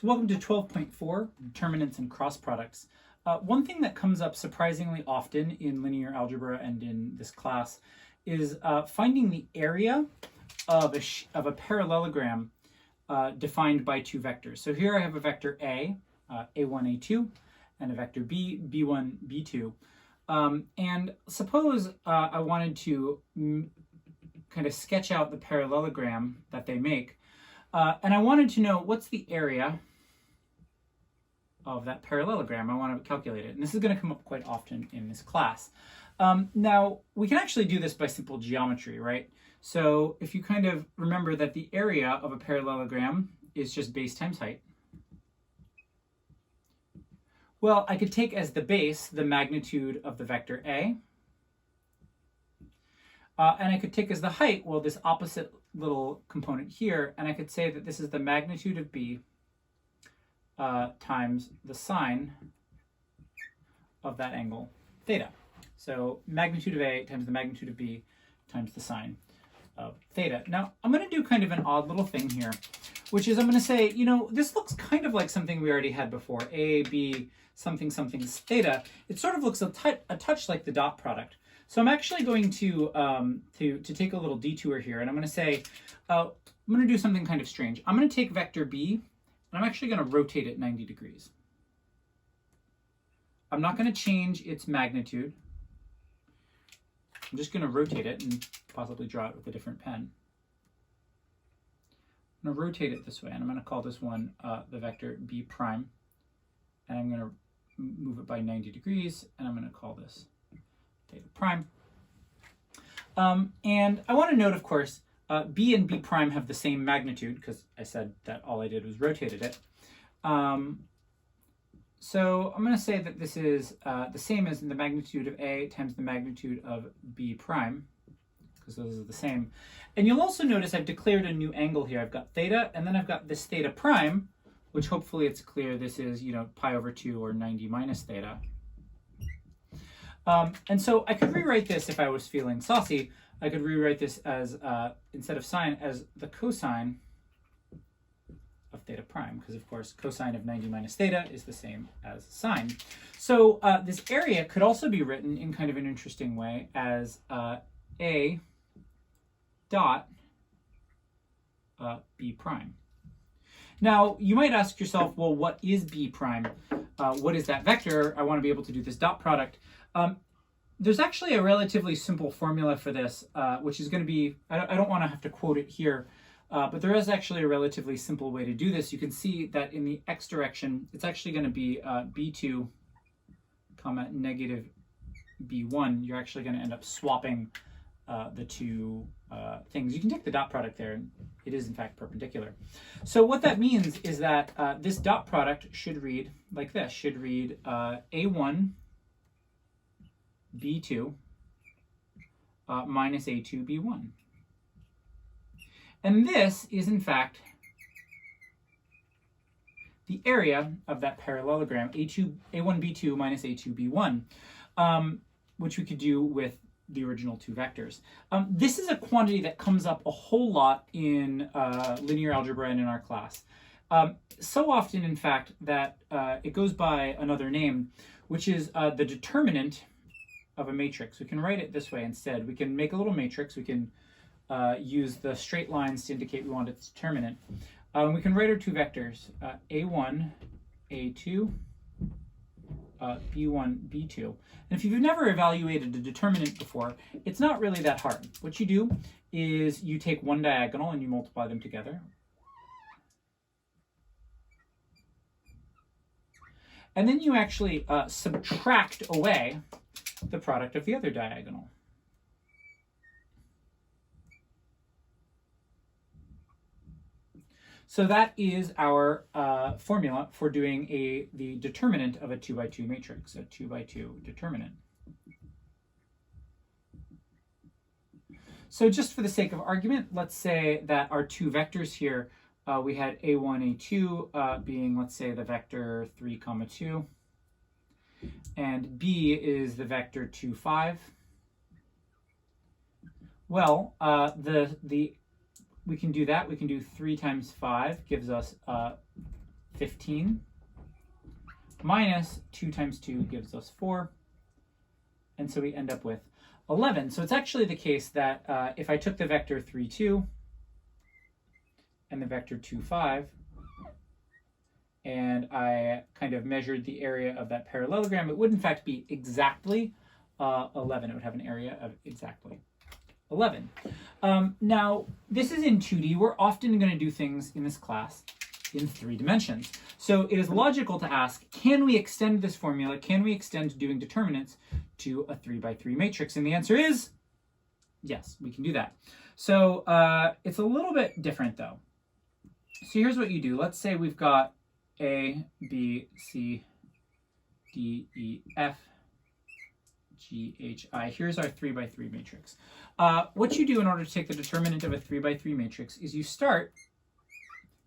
So welcome to 12.4, Determinants and Cross Products. One thing that comes up surprisingly often in linear algebra and in this class is finding the area of a parallelogram defined by two vectors. So here I have a vector A, A1, A2, and a vector B, B1, B2. And suppose I wanted to kind of sketch out the parallelogram that they make. And I wanted to know what's the area of that parallelogram. I want to calculate it. And this is going to come up quite often in this class. Now, we can actually do this by simple geometry, right? So if you kind of remember that the area of a parallelogram is just base times height. Well, I could take as the base the magnitude of the vector A. And I could take as the height, well, this opposite little component here, and I could say that this is the magnitude of B times the sine of that angle, theta. So magnitude of A times the magnitude of B times the sine of theta. Now, I'm going to do kind of an odd little thing here, which is I'm going to say, you know, this looks kind of like something we already had before, A, B, something, something is theta. It sort of looks a touch like the dot product. So I'm actually going to take a little detour here, and I'm going to say, I'm going to do something kind of strange. I'm going to take vector B, and I'm actually going to rotate it 90 degrees. I'm not going to change its magnitude. I'm just going to rotate it and possibly draw it with a different pen. I'm going to rotate it this way, and I'm going to call this one the vector B prime. And I'm going to move it by 90 degrees, and I'm going to call this theta prime. And I want to note, of course, B and B prime have the same magnitude, because I said that all I did was rotated it. So I'm going to say that this is the same as the magnitude of A times the magnitude of B prime, because those are the same. And you'll also notice I've declared a new angle here. I've got theta, and then I've got this theta prime, which hopefully it's clear this is, you know, pi over 2 or 90 minus theta. And so I could rewrite this if I was feeling saucy. I could rewrite this as, instead of sine, as the cosine of theta prime, because of course cosine of 90 minus theta is the same as sine. So this area could also be written in kind of an interesting way as A dot B prime. Now, you might ask yourself, well, what is B prime? What is that vector? I want to be able to do this dot product. There's actually a relatively simple formula for this, which is going to be, I don't want to have to quote it here, but there is actually a relatively simple way to do this. You can see that in the x direction, it's actually going to be B2 comma negative B1. You're actually going to end up swapping the two things. You can take the dot product there, and it is in fact perpendicular. So what that means is that this dot product should read like this, should read A1 B2 minus A2 B1. And this is in fact the area of that parallelogram, A1 B2 minus A2 B1, which we could do with the original two vectors. This is a quantity that comes up a whole lot in linear algebra and in our class. So often, in fact, that it goes by another name, which is the determinant of a matrix. We can write it this way instead. We can make a little matrix. We can use the straight lines to indicate we want its determinant. We can write our two vectors, A1, A2, B1, B2. And if you've never evaluated a determinant before, it's not really that hard. What you do is you take one diagonal and you multiply them together. And then you actually subtract away the product of the other diagonal. So that is our formula for doing the determinant of a 2 by 2 matrix, a 2 by 2 determinant. So just for the sake of argument, let's say that our two vectors here, we had A1, A2 being, let's say, the vector 3, 2, and B is the vector 2, 5. Well, we can do that. We can do 3 times 5 gives us 15 minus 2 times 2 gives us 4. And so we end up with 11. So it's actually the case that if I took the vector 3, 2 and the vector 2, 5, and I kind of measured the area of that parallelogram, it would in fact be exactly 11. It would have an area of exactly 11. Now, this is in 2D. We're often going to do things in this class in 3 dimensions. So it is logical to ask, can we extend this formula? Can we extend doing determinants to a 3x3 matrix? And the answer is yes, we can do that. So it's a little bit different though. So here's what you do. Let's say we've got A, B, C, D, E, F, G, H, I. Here's our 3x3 matrix. What you do in order to take the determinant of a 3x3 matrix is you start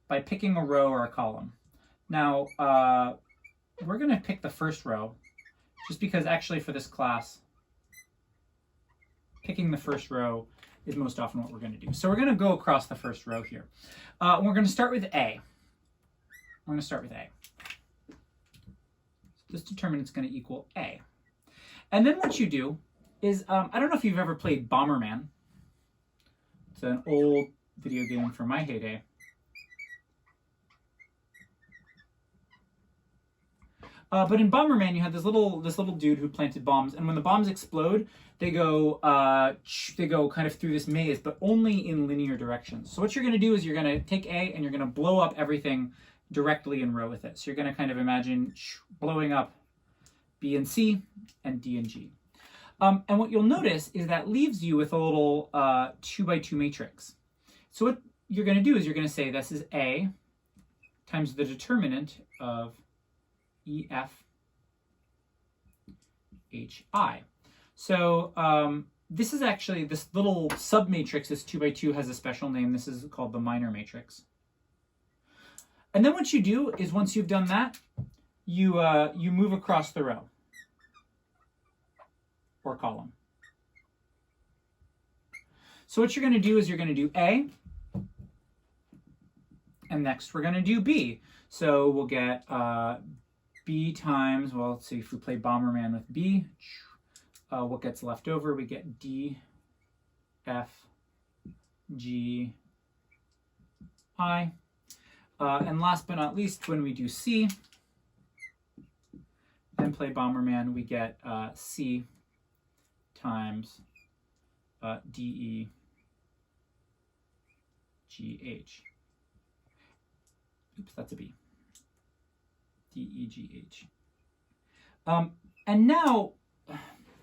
by picking a row or a column. Now, we're going to pick the first row just because actually for this class, picking the first row is most often what we're going to do. So we're going to go across the first row here. We're going to start with A. We're going to start with A. So this determinant's going to equal A. And then what you do is, I don't know if you've ever played Bomberman. It's an old video game from my heyday. But in Bomberman, you have this little dude who planted bombs, and when the bombs explode, they go kind of through this maze, but only in linear directions. So what you're going to do is you're going to take A and you're going to blow up everything directly in row with it. So you're going to kind of imagine blowing up B and C and D and G. And what you'll notice is that leaves you with a little 2x2 matrix. So what you're going to do is you're going to say this is A times the determinant of E, F, H, I. So this is actually, this little submatrix, this 2x2 has a special name. This is called the minor matrix. And then what you do is once you've done that, you move across the row or column. So what you're going to do is you're going to do A, and next we're going to do B. So we'll get B times, well, let's see if we play Bomberman with B, what gets left over? We get D, F, G, I. And last but not least, when we do C and play Bomberman, we get C times D, E, G, H. Oops, that's a B. D, E, G, H. And now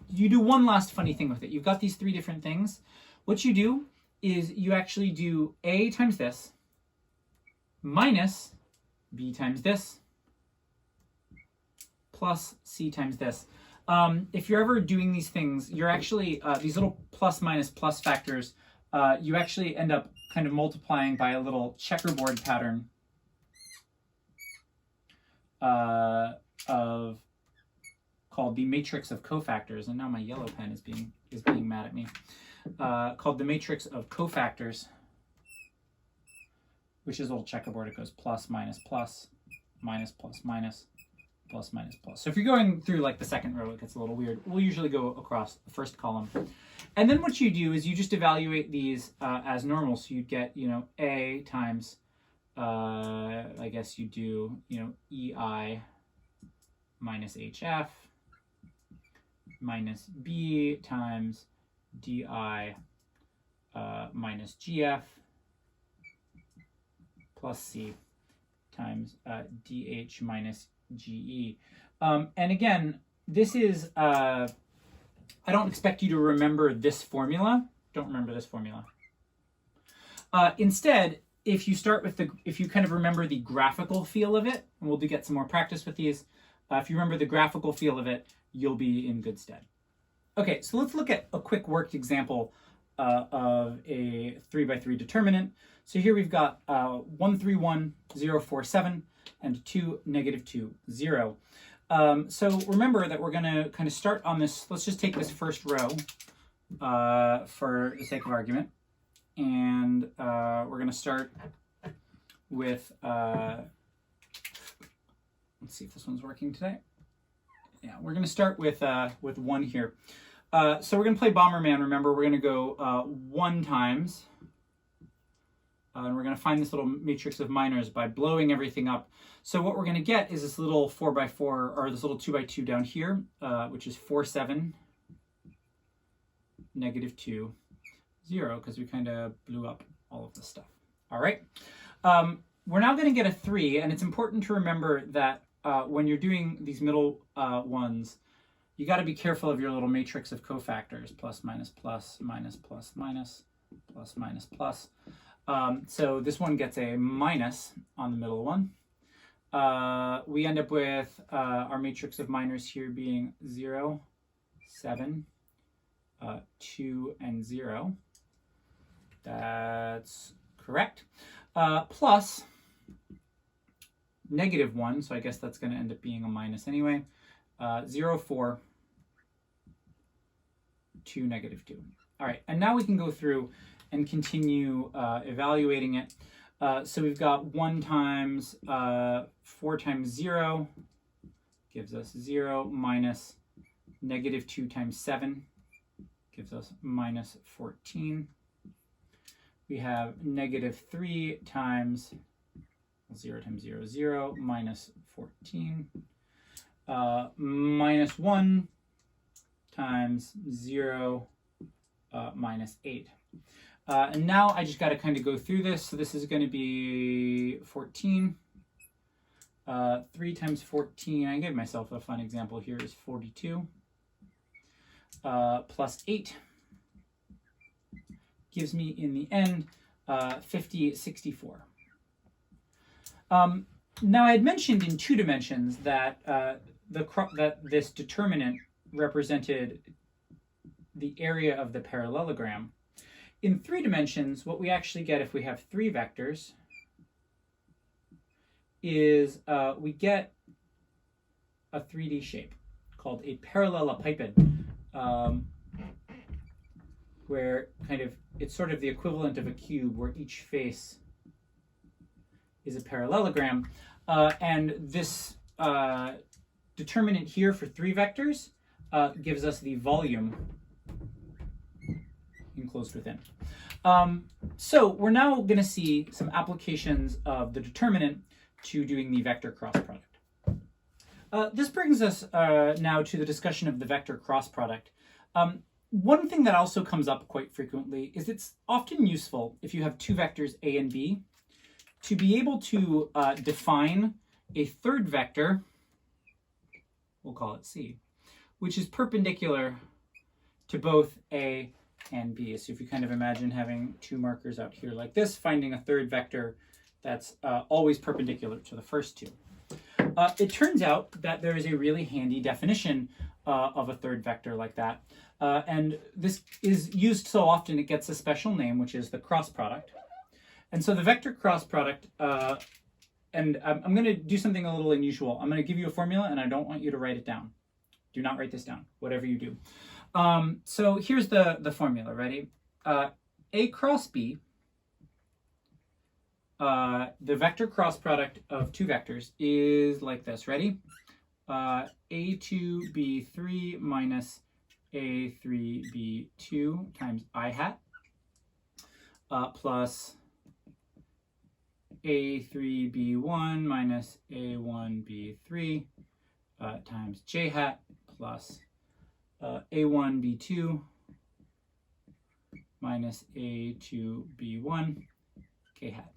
you do one last funny thing with it. You've got these 3 different things. What you do is you actually do A times this minus B times this plus C times this. If you're ever doing these things, you're actually, these little plus minus plus factors, you actually end up kind of multiplying by a little checkerboard pattern called the matrix of cofactors, and now my yellow pen is being mad at me. Called the matrix of cofactors, which is a little checkerboard. It goes plus minus plus, minus plus minus, plus minus plus. So if you're going through like the second row, it gets a little weird. We'll usually go across the first column, and then what you do is you just evaluate these as normal. So you'd get A times I guess you do, EI minus HF minus B times DI minus GF plus C times DH minus GE. And again, this is, I don't expect you to remember this formula. Don't remember this formula. Instead, if you start with if you kind of remember the graphical feel of it, and we'll get some more practice with these, if you remember the graphical feel of it, you'll be in good stead. Okay, so let's look at a quick worked example of a 3x3 determinant. So here we've got 1, 3, 1, 0, 4, 7, and 2, negative 2, 0. So remember that we're going to kind of start on this. Let's just take this first row for the sake of argument. And we're going to start with Let's see if this one's working today. Yeah, we're going to start with 1 here. So we're going to play Bomberman. Remember, we're going to go 1 times. And we're going to find this little matrix of minors by blowing everything up. So what we're going to get is this little 4x4, or this little 2x2 down here, which is 4, 7, -2, 0, because we kind of blew up all of this stuff. All right. We're now going to get a 3, and it's important to remember that when you're doing these middle ones, you got to be careful of your little matrix of cofactors, plus, minus, plus, minus, plus, minus, plus, minus, plus. So this one gets a minus on the middle one. We end up with our matrix of minors here being 0, 7, 2, and 0. That's correct. Plus -1, so I guess that's going to end up being a minus anyway. 0, 4, 2, -2. All right, and now we can go through and continue evaluating it. So we've got 1 times 4 times 0 gives us 0, minus -2 times 7 gives us minus 14. We have -3 times 0 times 0, 0, minus 14. Minus 1 times 0, minus 8. And now I just got to kind of go through this. So this is going to be 14. 3 times 14, I gave myself a fun example here, is 42. Plus 8 gives me, in the end, 64. Now I had mentioned in 2 dimensions that that this determinant represented the area of the parallelogram. In 3 dimensions, what we actually get if we have 3 vectors is we get a 3D shape called a parallelepiped, where kind of it's sort of the equivalent of a cube where each face is a parallelogram. And this determinant here for 3 vectors gives us the volume enclosed within. So we're now going to see some applications of the determinant to doing the vector cross product. This brings us now to the discussion of the vector cross product. One thing that also comes up quite frequently is it's often useful if you have 2 vectors A and B to be able to define a 3rd vector, we'll call it C, which is perpendicular to both A and B. So if you kind of imagine having 2 markers out here like this, finding a 3rd vector that's always perpendicular to the first 2. It turns out that there is a really handy definition of a 3rd vector like that. And this is used so often it gets a special name, which is the cross product. And so the vector cross product, and I'm going to do something a little unusual. I'm going to give you a formula, and I don't want you to write it down. Do not write this down, whatever you do. So here's the formula. Ready? A cross B, the vector cross product of 2 vectors is like this. Ready? A2B3 minus A3B2 times I hat plus A3B1 minus A1B3 times J hat plus A1B2 minus A2B1 K hat.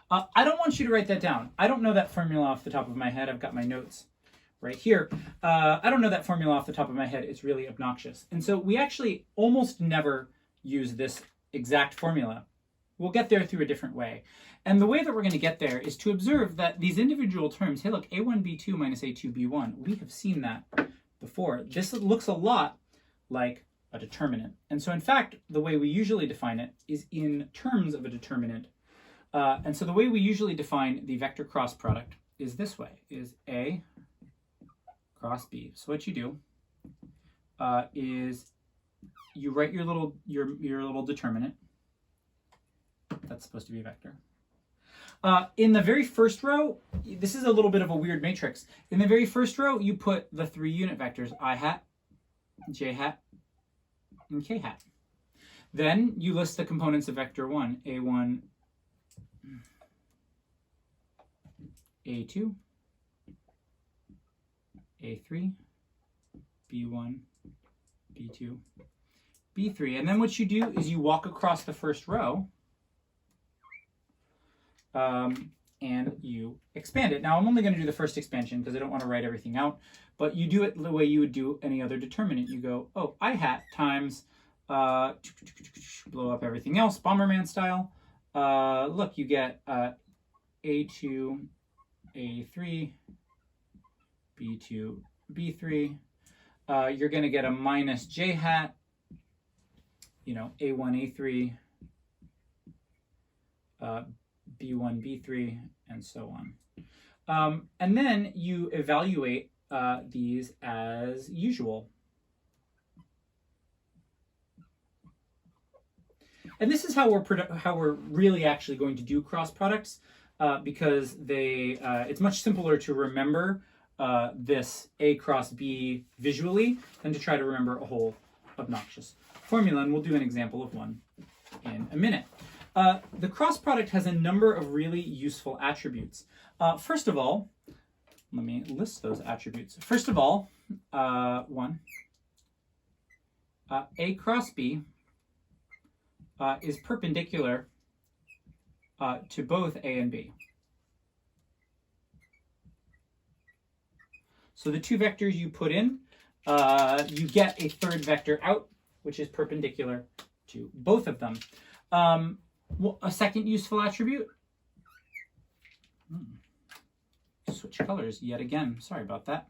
I don't want you to write that down. I don't know that formula off the top of my head. I've got my notes right here. I don't know that formula off the top of my head. It's really obnoxious. And so we actually almost never use this exact formula. We'll get there through a different way. And the way that we're going to get there is to observe that these individual terms, hey, look, A1B2 minus A2B1, we have seen that before. This looks a lot like a determinant. And so, in fact, the way we usually define it is in terms of a determinant. And so the way we usually define the vector cross product is this way, is A cross B. So what you do is you write your little determinant. That's supposed to be a vector. In the very first row, this is a little bit of a weird matrix. In the very first row, you put the 3 unit vectors, I hat, j hat, and k hat. Then you list the components of vector 1, a1, a2, a3, b1, b2, b3. And then what you do is you walk across the first row and you expand it. Now I'm only going to do the first expansion because I don't want to write everything out, but you do it the way you would do any other determinant. You go, oh, I hat times, blow up everything else, Bomberman style. Look, you get a2, a3, b2, b3. You're going to get a minus j hat, a1, a3, b1, b3, and so on. And then you evaluate these as usual. And this is how we're really actually going to do cross products, because it's much simpler to remember this A cross B visually than to try to remember a whole obnoxious formula. And we'll do an example of one in a minute. The cross product has a number of really useful attributes. First of all, let me list those attributes. First of all, one, A cross B is perpendicular to both A and B. So the 2 vectors you put in, you get a third vector out, which is perpendicular to both of them. A second useful attribute, switch colors yet again, sorry about that.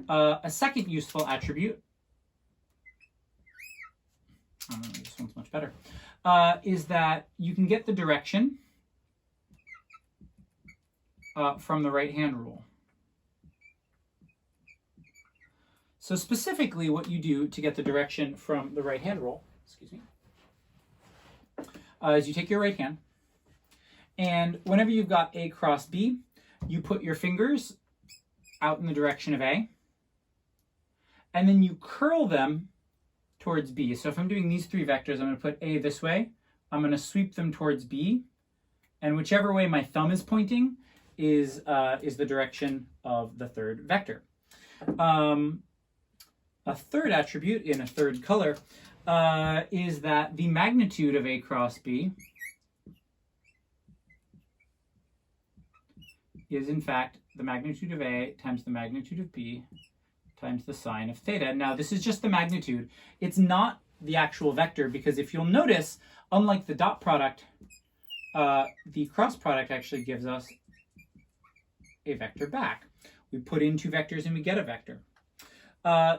A second useful attribute, this one's much better, is that you can get the direction from the right-hand rule. So specifically what you do to get the direction from the right-hand rule, is you take your right hand, and whenever you've got A cross B, you put your fingers out in the direction of A, and then you curl them towards B. So if I'm doing these 3 vectors, I'm going to put A this way, I'm going to sweep them towards B, and whichever way my thumb is pointing is the direction of the third vector. A third attribute in a third color is that the magnitude of A cross B is in fact the magnitude of A times the magnitude of B times the sine of theta. Now this is just the magnitude. It's not the actual vector, because if you'll notice, unlike the dot product, the cross product actually gives us a vector back. We put in 2 vectors and we get a vector.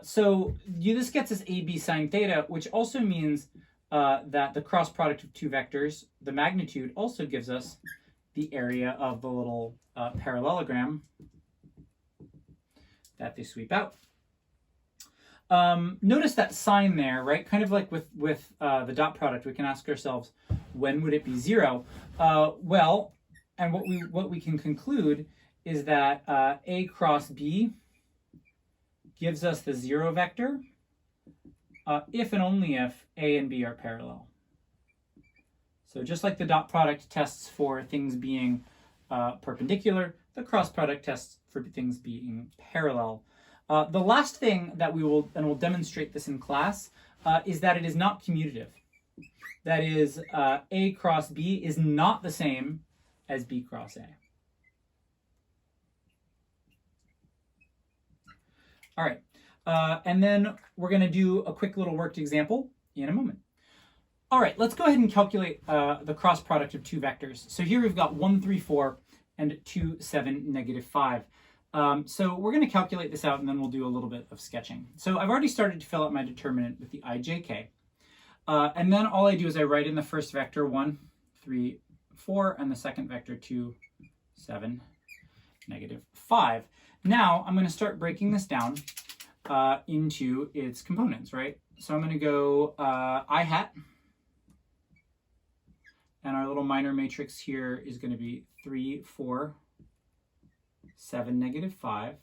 So this gets us AB sine theta, which also means that the cross product of 2 vectors, the magnitude, also gives us the area of the little parallelogram that they sweep out. Notice that sign there, right? Kind of like with the dot product, we can ask ourselves, when would it be 0? Well, and what we can conclude is that A cross B gives us the 0 vector if and only if A and B are parallel. So just like the dot product tests for things being perpendicular, the cross product tests for things being parallel. The last thing that we'll demonstrate this in class, is that it is not commutative. That is, A cross B is not the same as B cross A. All right, and then we're going to do a quick little worked example in a moment. All right, let's go ahead and calculate the cross product of 2 vectors. So here we've got 1, 3, 4, and 2, 7, negative 5. So we're going to calculate this out, and then we'll do a little bit of sketching. So I've already started to fill out my determinant with the ijk. And then all I do is I write in the first vector 1, 3, 4, and the second vector 2, 7, negative 5. Now I'm going to start breaking this down into its components, right? So I'm going to go I hat, And our little minor matrix here is going to be 3, 4, 7, negative 5.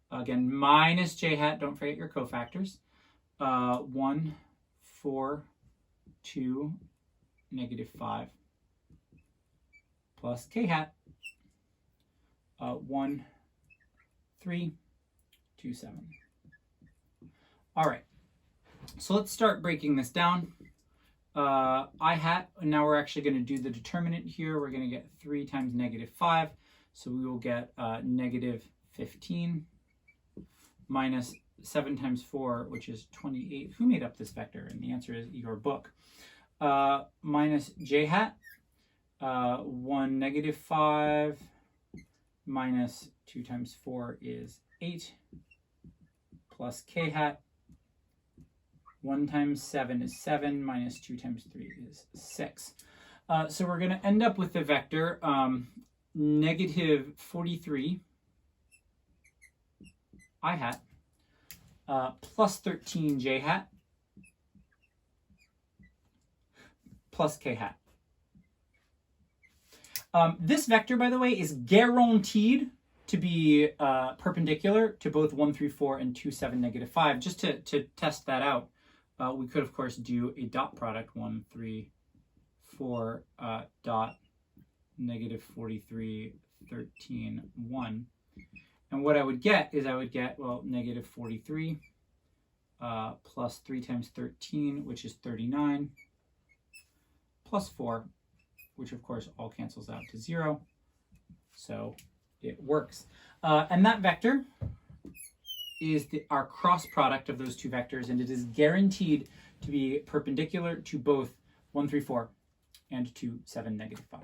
Again, minus j hat, don't forget your cofactors. 1, 4, 2, negative 5, plus k hat. 1, 3, 2, 7. All right, so let's start breaking this down. I hat, now we're actually going to do the determinant here. We're going to get 3 times negative 5, so we will get negative 15 minus 7 times 4, which is 28. Who made up this vector? And the answer is your book. Minus j hat, 1, negative 5, minus 2 times 4 is 8, plus k hat. 1 times 7 is 7, minus 2 times 3 is 6. So we're going to end up with the vector negative 43 I hat plus 13 j hat plus k hat. This vector, by the way, is guaranteed to be perpendicular to both 1, 3, 4 and 2, 7, negative 5. Just to test that out, we could, of course, do a dot product, 1, 3, 4, dot, negative 43, 13, 1. And what I would get is well, negative 43 plus 3 times 13, which is 39, plus 4, which, of course, all cancels out to 0. So it works. And that vector is our cross product of those two vectors, and it is guaranteed to be perpendicular to both 1, 3, 4 and 2, 7, negative 5.